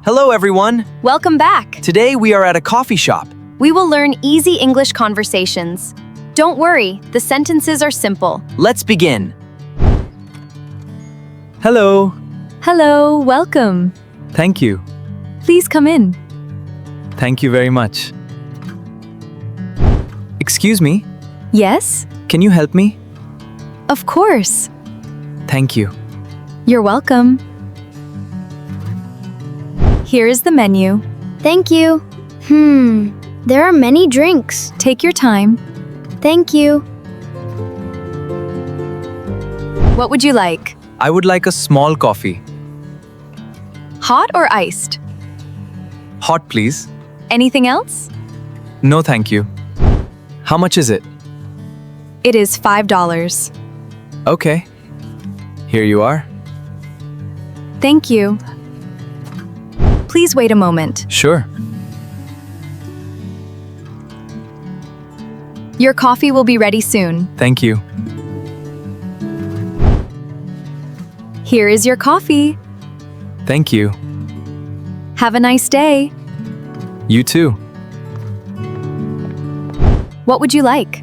Hello, everyone. Welcome back. Today we are at a coffee shop. We will learn easy English conversations. Don't worry, the sentences are simple. Let's begin. Hello. Hello, welcome. Thank you. Please come in. Thank you very much. Excuse me, Yes? can you help me? Of course. Thank you. You're welcome. Here is the menu. Thank you. There are many drinks. Take your time. Thank you. What would you like? I would like a small coffee. Hot or iced? Hot, please. Anything else? No, thank you. How much is it? It is $5. Okay. Here you are. Thank you. Please wait a moment. Sure. Your coffee will be ready soon. Thank you. Here is your coffee. Thank you. Have a nice day. You too. What would you like?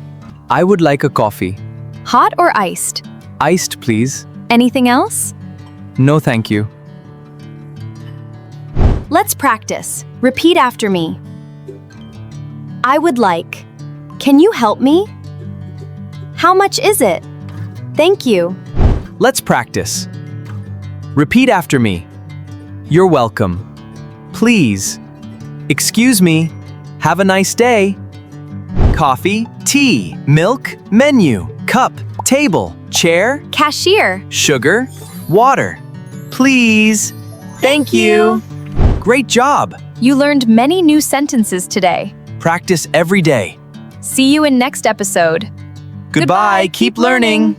I would like a coffee. Hot or iced? Iced, please. Anything else? No, thank you. Let's practice. Repeat after me. I would like. Can you help me? How much is it? Thank you. Let's practice. Repeat after me. You're welcome. Please. Excuse me. Have a nice day. Coffee, tea, milk, menu, cup, table, chair, Cashier. sugar, water. Please. Thank you. Great job. You learned many new sentences today. Practice every day. See you in next episode. Goodbye. Keep learning.